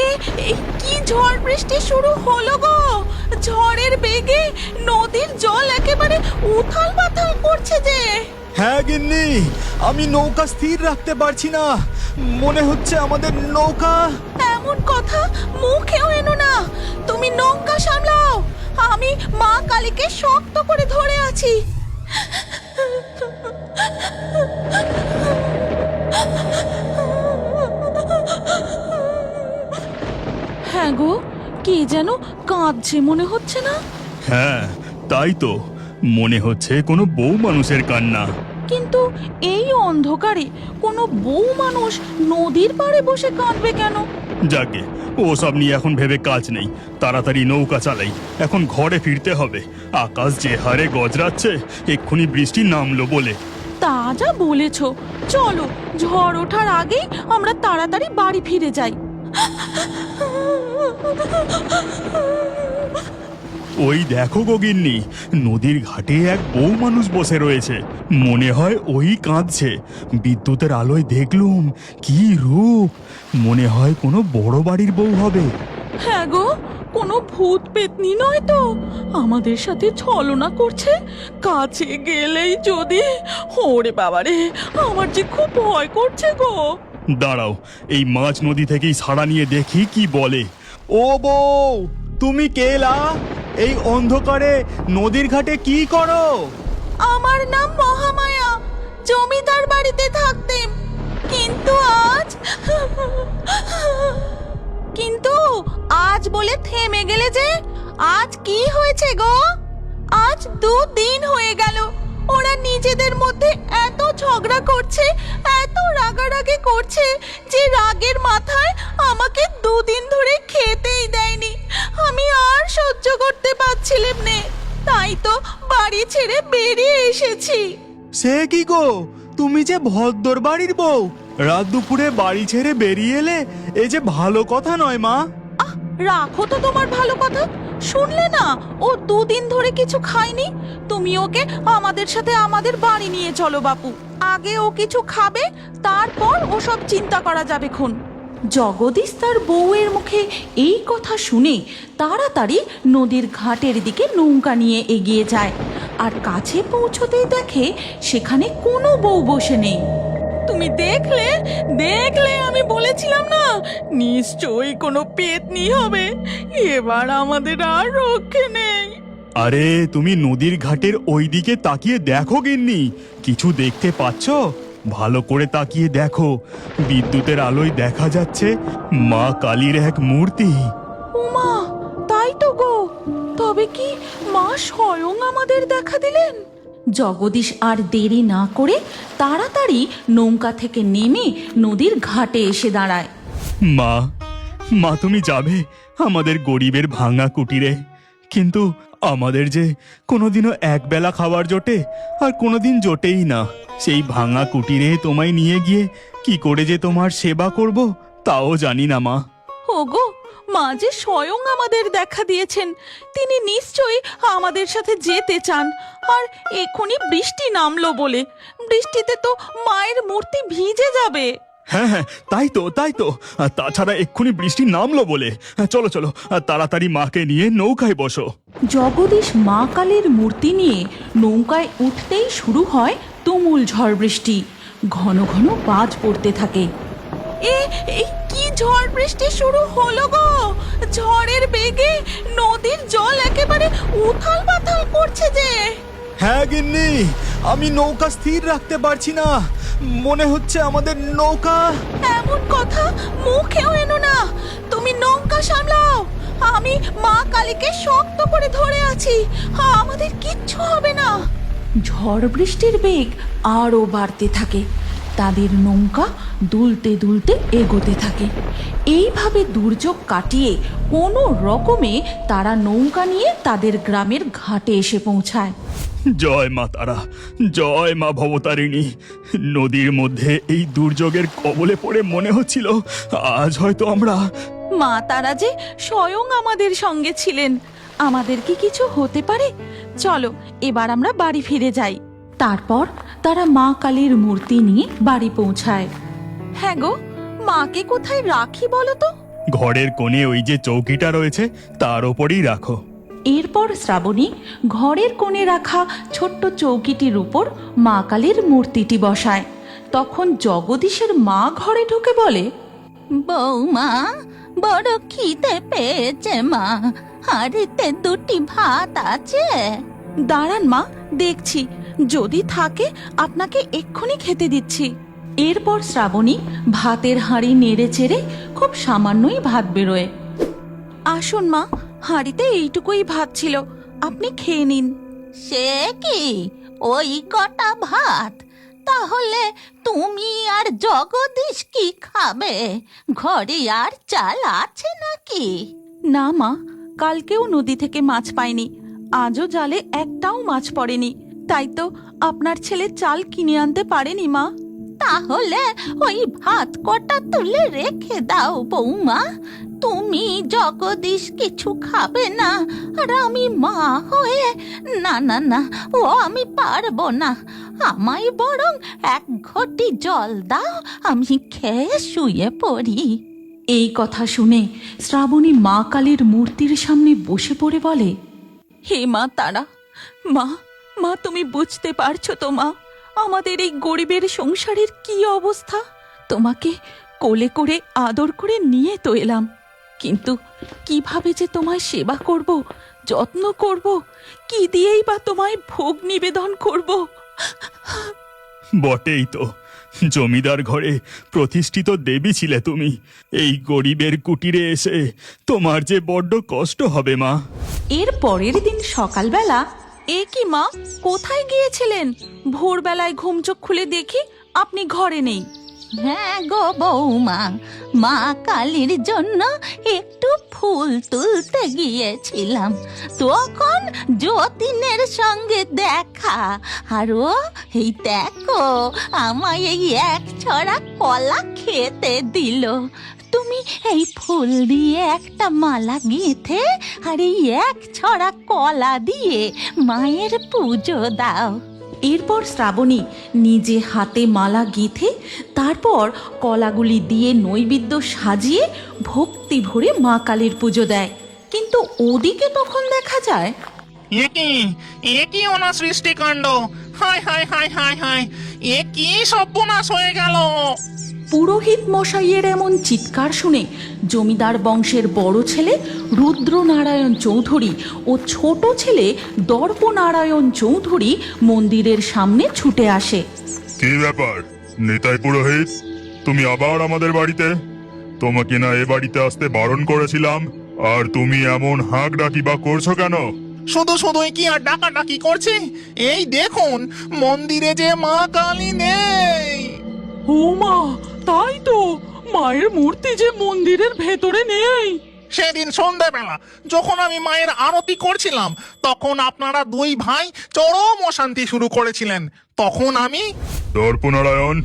এ এ কি ঝড় বৃষ্টি শুরু হলো গো! ঝড়ের বেগে নদীর জল একেবারে উথাল পাথাল করছে যে। হ্যাঁ গিন্নি, আমি নৌকা স্থির রাখতে পারছি না, মনে হচ্ছে আমাদের নৌকা। এমন কথা মুখেও এনো না, তুমি নৌকা সামলাও, আমি মা কালীকে শক্ত করে ধরে আছি। হ্যাঁ গো, কে যেন কাঁদছে মনে হচ্ছে না? হ্যাঁ তাই তো, মনে হচ্ছে কোনো বউ মানুষের কান্না। কিন্তু এই অন্ধকারে কোনো বউ মানুষ নদীর পাড়ে বসে কাঁদবে কেন? যাকে, ওসব নিয়ে এখন ভেবে কাজ নেই, তাড়াতাড়ি নৌকা চালাই, এখন ঘরে ফিরতে হবে। আকাশ যে হারে গজরাচ্ছে, এক্ষুনি বৃষ্টি নামলো বলে। তা যা বলেছ, চলো ঝড় ওঠার আগেই আমরা তাড়াতাড়ি বাড়ি ফিরে যাই। ওই দেখো গগিন্নি, নদীর ঘাটে এক বউ মানুষ বসে রয়েছে, মনে হয় ওই কাঁদছে। বিদ্যুতের আলোয় দেখলুম, কি রূপ! মনে হয় কোনো বড় বাড়ির বউ হবে। হ্যাঁ গো, কোনো ভূত পেতনি নয় তো আমাদের সাথে ছলনা করছে? কাছে গেলেই যদি, ওরে বাবারে, আমার যে খুব ভয় করছে গো। দাঁড়াও, এই মাছ নদী থেকেই ছাড়া নিয়ে দেখি কি বলে। ও বউ, তুমি কেলা? এই অন্ধকারে নদীর ঘাটে কি করো? আমার নাম মহামায়া, জমিদার বাড়িতে থাকতেম, কিন্তু আজ কিন্তু আজ বলে থেমে গেলে যে? আজ কি হয়েছে গো? আজ 2 দিন হয়ে গেল ওরা নিজেদের মধ্যে এত ঝগড়া করছে, এত রাগারাগি করছে যে রাগের মাথায় আমাকে 2 দিন ধরে খেতেই দেয়নি। আমি আর সহ্য করতে পারছিলাম না, তাই তো বাড়ি ছেড়ে বেরিয়ে এসেছি। সে কি গো, তুমি যে ভদ্র বাড়ির বউ, রাত দুপুরে বাড়ি ছেড়ে বেরিয়ে এলে, এ যে ভালো কথা নয় মা। আহ, রাখো তো তোমার ভালো কথা। শুনলে না, ও 2 দিন ধরে কিছু খায়নি। তুমি ওকে আমাদের সাথে আমাদের বাড়ি নিয়ে চলো বাপু, আগে ও কিছু খাবে, তারপর ওসব চিন্তা করা যাবে খন। জগদীশ তার বউয়ের মুখে এই কথা শুনে তাড়াতাড়ি নদীর ঘাটের দিকে নৌকা নিয়ে এগিয়ে যায়, আর কাছে পৌঁছতেই দেখে সেখানে কোনো বউ বসে নেই। তুমি দেখলে দেখলে আমি বলেছিলাম না, নিশ্চয়ই কোনো পেতনি হবে। এবার আমাদের আর রক্ষে নেই। আরে তুমি নদীর ঘাটের ওই দিকে তাকিয়ে দেখো গিন্নি, কিছু দেখতে পাচ্ছ? ভালো করে তাকিয়ে দেখো, বিদ্যুতের আলোয় দেখা যাচ্ছে মা কালীর এক মূর্তি। উমা, তাই তো গো, তবে কি মা স্বয়ং আমাদের দেখা দিলেন? জগদীশ আর দেরি না করে তাড়াতাড়ি নৌকা থেকে নেমে নদীর ঘাটে এসে দাঁড়ায়। মা, মা তুমি যাবে আমাদের গরিবের ভাঙা কুটিরে, কিন্তু আমাদের যে কোনোদিনও একবেলা খাবার জোটে, আর কোনোদিন জোটেই না। সেই ভাঙা কুটিরে তোমায় নিয়ে গিয়ে কি করে যে তোমার সেবা করব, তাও জানি না মা। ওগো, মা যে স্বয়ং আমাদের দেখা দিয়েছেন, তিনি নিশ্চয়ই আমাদের সাথে যেতে চান। আর এখনই বৃষ্টি নামলো বলে, বৃষ্টিতে তো মায়ের মূর্তি ভিজে যাবে। হ্যাঁ হ্যাঁ, তাই তো, আর তাছাড়া এক্ষুনি বৃষ্টি নামলো বলে। চলো চলো, তাড়াতাড়ি মাকে নিয়ে নৌকায় বসো। জগদীশ মা কালীর মূর্তি নিয়ে নৌকায় উঠতেই শুরু হয় তুমুল ঝড় বৃষ্টি। ঘন ঘন বাজ পড়তে থাকে। এই কি ঝড় বৃষ্টি শুরু হলো গো! ঝড়ের বেগে নদীর জল একেবারে উথাল পাথাল করছে যে। হ্যাঁ গিন্নি, আমি নৌকা স্থির রাখতে পারছি না, মনে হচ্ছে আমাদের নৌকা। এমন কথা মুখেও এনো না, তুমি নৌকা সামলাও, আমি মা কালীকে শক্ত করে ধরে আছি, আমাদের কিচ্ছু হবে না। ঝড় বৃষ্টির বেগ আরও বাড়তে থাকে, তাদের নৌকা দুলতে দুলতে এগোতে থাকে। এইভাবে দুর্যোগ কাটিয়ে কোনো রকমে তারা নৌকা নিয়ে তাদের গ্রামের ঘাটে এসে পৌঁছায়। জয় মা তারা, জয় মা ভবতারিণী। নদীর মধ্যে এই দুর্যোগের কবলে পড়ে মনে হচ্ছিল আজ হয়তো আমরা। মা তারা যে স্বয়ং আমাদের সঙ্গে ছিলেন, আমাদের কি কিছু হতে পারে? চলো এবার আমরা বাড়ি ফিরে যাই। তারপর তারা মা কালীর মূর্তি নিয়ে বাড়ি পৌঁছায়। হ্যাঁ গো, মাকে কোথায় রাখি বলো তো? ঘরের কোণে ওই যে চৌকিটা রয়েছে তার ওপরেই রাখো। এরপর শ্রাবণী ঘরের কোণে রাখা ছোট্ট চৌকিটির উপর মা কালীর মূর্তিটি বসায়। তখন জগদীশের মা ঘরে ঢুকে বলে, বৌমা, বড় খিদে পেয়েছে মা, হাঁড়িতে দুটি ভাত আছে? দাঁড়ান মা, দেখছি, যদি থাকে আপনাকে এক্ষুনি খেতে দিচ্ছি। এরপর শ্রাবণী ভাতের হাঁড়ি নেড়ে চেড়ে খুব সামান্যই ভাত বেরোয়। আসুন মা, হাঁড়িতে এইটুকুই ভাত ছিল, আপনি খেয়ে নিন। সে কি, ওই কটা ভাত? তাহলে তুমি আর জগদীশ কি খাবে? ঘরে আর চাল আছে নাকি? না মা, কালকেও নদী থেকে মাছ পাইনি, আজও জালে একটাও মাছ পড়েনি, তাই তো আপনার ছেলে চাল কিনে আনতে পারেনি মা। তাহলে ওই ভাত কটা তুলে রেখে দাও বৌমা। তুমি জগদীশ কিছু খাবে না, আর আমি মা হয়ে, না না না, ও আমি পারবো না। আমায় বরং এক ঘটি জল দাও, আমি খেয়ে শুয়ে পড়ি। এই কথা শুনে শ্রাবণী মা কালীর মূর্তির সামনে বসে পড়ে বলে, হে মা তারা, মা মা তুমি বুঝতে পারছো তো মা, আমাদের এই গরিবের সংসারের কি অবস্থা? তোমাকে কোলে করে আদর করে নিয়ে তো এলাম, কিন্তু কিভাবে যে তোমায় সেবা করব, যত্ন করব, কি দিয়েই বা তোমায় ভোগ নিবেদন করব? বটেই তো, জমিদার ঘরে প্রতিষ্ঠিত দেবী ছিলে তুমি, এই গরিবের কুটিরে এসে তোমার যে বড্ড কষ্ট হবে মা। এর পরের দিন সকালবেলা, এ কি মা, কোথায় গিয়েছিলেন? ভোরবেলায় ঘুম চোখ খুলে দেখি আপনি ঘরে নেই। হ্যাঁ গো বৌমা, মা কালীর জন্য একটু ফুল তুলতে গিয়েছিলাম, তখন যতীনের সঙ্গে দেখা, আর ও এই দেখো আমায় এই এক ছড়া কলা খেতে দিল। তুমি এই ফুল দিয়ে একটা মালা গেঁথে আর এই এক ছড়া কলা দিয়ে মায়ের পুজো দাও। এরপর শ্রাবণী নিজে হাতে মালা গেঁথে তারপর কলাগুলি দিয়ে নৈবেদ্য সাজিয়ে ভক্তি ভরে মা কালীর পুজো দেয়। কিন্তু ওদিকে তখন দেখা যায়, এ কি অনাসৃষ্টিকাণ্ড! হায় হায় হায় হায় হায়, এ কি সর্বনাশ হয়ে গেল! পুরোহিত মশাইয়ের এমন চিৎকার শুনে জমিদার বংশের বড় ছেলে রুদ্রনারায়ণ চৌধুরী ও ছোট ছেলে দর্পনারায়ণ চৌধুরী মন্দিরের সামনে ছুটে আসে। কি ব্যাপার নিতাই পুরোহিত, তুমি আবার আমাদের বাড়িতে? তোমাকে না এ বাড়িতে আসতে বারণ করেছিলাম, আর তুমি এমন হাঁক ডাকি বা করছো কেন? শুধু শুধুই কি আর ডাকাডাকি করছে? এই দেখুন, মন্দিরে যে মা কালী নেই। ও মা, তাই তো, মায়ের মূর্তি যে মন্দিরের ভেতরে নেই। সেদিন সন্ধ্যাবেলা যখন আমি মায়ের আরতি করছিলাম, তখন আপনারা দুই ভাই চরম অশান্তি শুরু করেছিলেন। তখন আমি... দর্পনারায়ণ,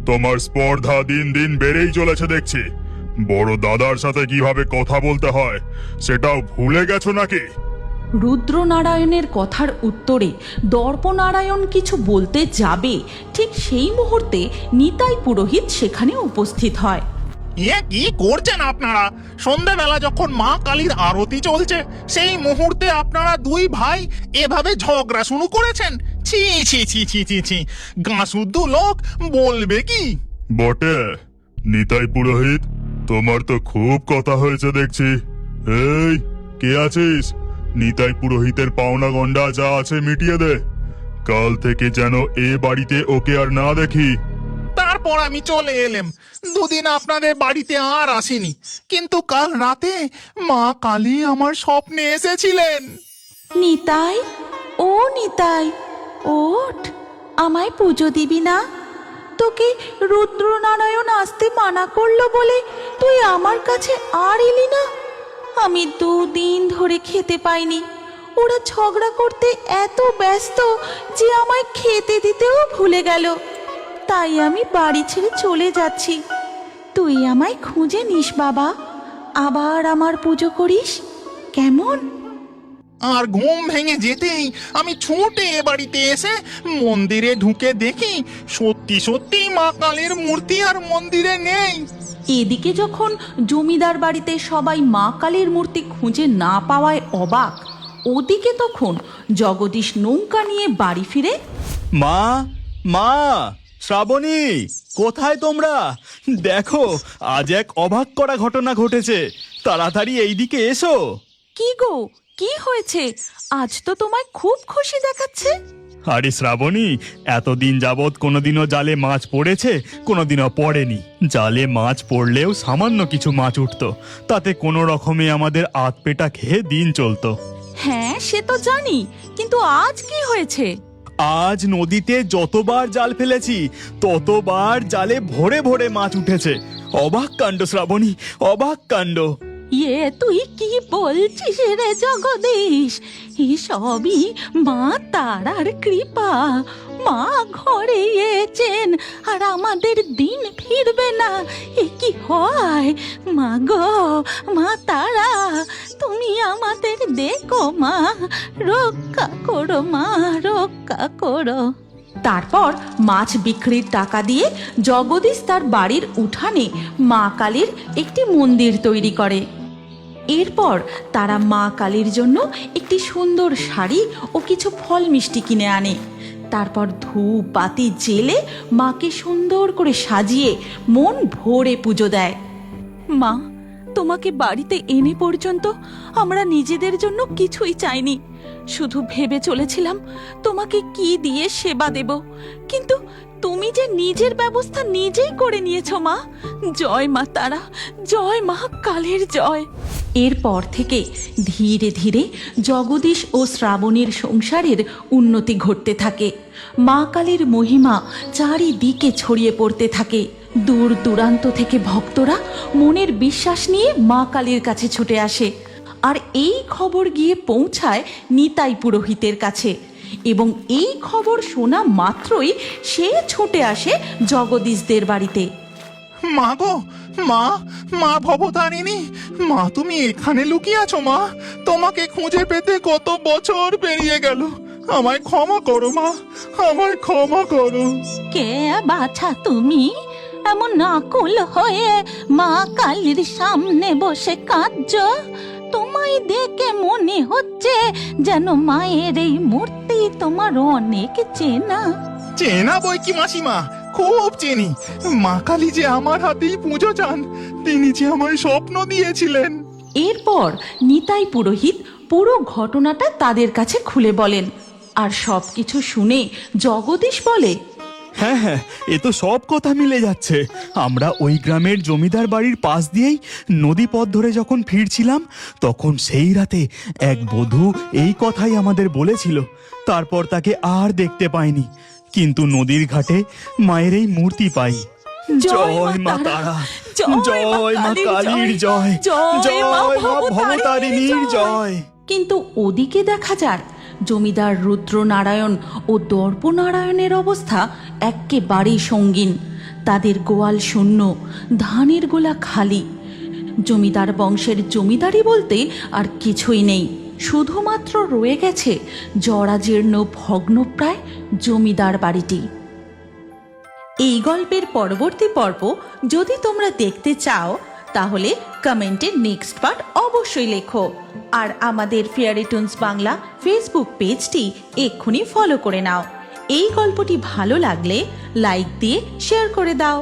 তোমার স্পর্ধা দিন দিন বেড়েই চলেছে দেখছি। বড় দাদার সাথে কিভাবে কথা বলতে হয় সেটাও ভুলে গেছো নাকি? রুদ্রনারায়ণের কথার উত্তরে দর্পনারায়ণ কিছু বলতে যাবে, ঠিক সেই মুহূর্তে নিতাই পুরোহিত সেখানে উপস্থিত হয়। এ কি করছেন আপনারা? সন্ধ্যাবেলা যখন মা কালীর আরতি চলছে, সেই মুহূর্তে আপনারা দুই ভাই এভাবে ঝগড়া শুরু করেছেন? ছি ছি ছি ছি ছি ছি, গাঁসুদ্ধ লোক বলবে কি? বটে, নিতাই পুরোহিত, তোমার তো খুব কথা হয়েছে দেখছি। এই, কে আছিস? নিতাই পুরোহিতের পাওনা গন্ডা যা আছে মিটিয়ে দে, কাল থেকে যেন এ বাড়িতে ওকে আর না দেখি। তারপর আমি চলে এলাম, দুদিন আপনাদের বাড়িতে আর আসিনি, কিন্তু কাল রাতে মা কালী আমার স্বপ্নে এসেছিলেন। নিতাই, ও নিতাই, ওঠ, আমায় পুজো দিবি না? তোকে রুদ্রনারায়ণ আসতে মানা করলো বলে তুই আমার কাছে আর এলি না? আমি 2 দিন ধরে খেতে পাইনি, ওরা ঝগড়া করতে এত ব্যস্ত যে আমায় খেতে দিতেও ভুলে গেল, তাই আমি বাড়ি ছেড়ে চলে যাচ্ছি। তুই আমায় খুঁজে নিস বাবা, আবার আমার পুজো করিস, কেমন? আর ঘুম ভেঙে যেতেই আমি ছুটে এ বাড়িতে এসে মন্দিরে ঢুকে দেখি সত্যি সত্যি মা কালীর মূর্তি আর মন্দিরে নেই। এদিকে যখন জমিদার বাড়িতে সবাই মা কালীর মূর্তি খুঁজে না পাওয়ায় অবাক, ওদিকে তখন জগদীশ নৌকা নিয়ে বাড়ি ফিরে। মা, মা, শ্রাবণী, কোথায় তোমরা? দেখো, আজ এক অবাক করা ঘটনা ঘটেছে। তাড়াতাড়ি এইদিকে এসো। কি গো, কি হয়েছে? আজ তো তোমায় খুব খুশি দেখাচ্ছে। আরে শ্রাবণী, এতদিন যাবৎ কোনোদিনও জালে মাছ পড়েছে, কোনোদিনও পড়েনি। জালে মাছ পড়লেও সামান্য কিছু মাছ উঠতো, তাতে কোনো রকমে আমাদের আধ পেটা খেয়ে দিন চলতো। হ্যাঁ, সে তো জানি, কিন্তু আজ কি হয়েছে? আজ নদীতে যতবার জাল ফেলেছি ততবার জালে ভরে ভরে মাছ উঠেছে। অবাক কাণ্ড শ্রাবণী, অবাক কাণ্ড। তুই কি বলছিস রে জগদীশ? সবই মা তারার কৃপা। মা ঘরে এসেছেন আর আমাদের দিন ফিরবে না, এ কি হয়? মা গো, মা তারা, তুমি আমাদের দেখো মা, রক্ষা করো মা, রক্ষা করো। তারপর মাছ বিক্রির টাকা দিয়ে জগদীশ তার বাড়ির উঠানে মা কালীর একটি মন্দির তৈরি করে। এরপর তারা মা কালীর জন্য একটি সুন্দর শাড়ি ও কিছু ফল মিষ্টি কিনে আনে। তারপর ধূপ বাতি জেলে মাকে সুন্দর করে সাজিয়ে মন ভরে পুজো দেয়। মা, তোমাকে বাড়িতে এনে পর্যন্ত আমরা নিজেদের জন্য কিছুই চাইনি, শুধু ভেবে চলেছিলাম তোমাকে কি দিয়ে সেবা দেব, কিন্তু তুমি যে নিজের ব্যবস্থা নিজেই করে নিয়েছো মা। জয় মা তারা, জয় মা কালীর জয়। এরপর থেকে ধীরে ধীরে জগদীশ ও শ্রাবণীর সংসারের উন্নতি ঘটতে থাকে। মা কালীর মহিমা চারিদিকে ছড়িয়ে পড়তে থাকে। দূর দূরান্ত থেকে ভক্তরা মনের বিশ্বাস নিয়ে মা কালীর কাছে ছুটে আসে, আর এই খবর গিয়ে পৌঁছায় নিতাই পুরোহিতের কাছে, এবং এই খবর শোনা মাত্রই সে ছুটে আসে জগদীশদের বাড়িতে। মা গো, মা, মা ভবতারিণী, মা তুমি এখানে লুকিয়ে আছো? মা, তোমাকে খুঁজে পেতে কত বছর পেরিয়ে গেল। আমায় ক্ষমা করো মা, আমায় ক্ষমা করো। কে বাছা তুমি? এমন আকুল হয়ে মা কালীর সামনে বসে কাঁদছো? তোমায় দেখে মনে হচ্ছে যেন মায়ের এই মূর্তি তোমার অনেক চেনা। চেনা বই কি মাসিমা, খুব চিনি। মা কালী যে আমার হাতেই পুজো চান, তিনি যে আমায় স্বপ্ন দিয়েছিলেন। এরপর নিতাই পুরোহিত পুরো ঘটনাটা তাদের কাছে খুলে বলেন, আর সবকিছু শুনে জগদীশ বলে, হ্যাঁ হ্যাঁ, এ তো সব কথা মিলে যাচ্ছে। আমরা ওই গ্রামের জমিদার বাড়ির পাশ দিয়েই নদী পথ ধরে যখন ফিরছিলাম, তখন সেই রাতে এক বধূ এই কথাই আমাদের বলেছিল। তারপর তাকে আর দেখতে পাইনি, কিন্তু নদীর ঘাটে মায়ের এই মূর্তি পাই। জয় মা তারা, জয় মা কালীর জয়, জয় মা ভবতারিণীর জয়। কিন্তু ওদিকে দেখা যায় জমিদার রুদ্রনারায়ণ ও দর্পনারায়ণের অবস্থা এক্কেবারেই সঙ্গীন। তাদের গোয়াল শূন্য, ধানের গোলা খালি। জমিদার বংশের জমিদারি বলতে আর কিছুই নেই, শুধুমাত্র রয়ে গেছে জরাজীর্ণ ভগ্নপ্রায় জমিদার বাড়িটি। এই গল্পের পরবর্তী পর্ব যদি তোমরা দেখতে চাও, তাহলে কমেন্টে নেক্সট পার্ট অবশ্যই লেখো, আর আমাদের ফেয়ারি টুনস বাংলা ফেসবুক পেজটি এক্ষুনি ফলো করে নাও। এই গল্পটি ভালো লাগলে লাইক দিয়ে শেয়ার করে দাও।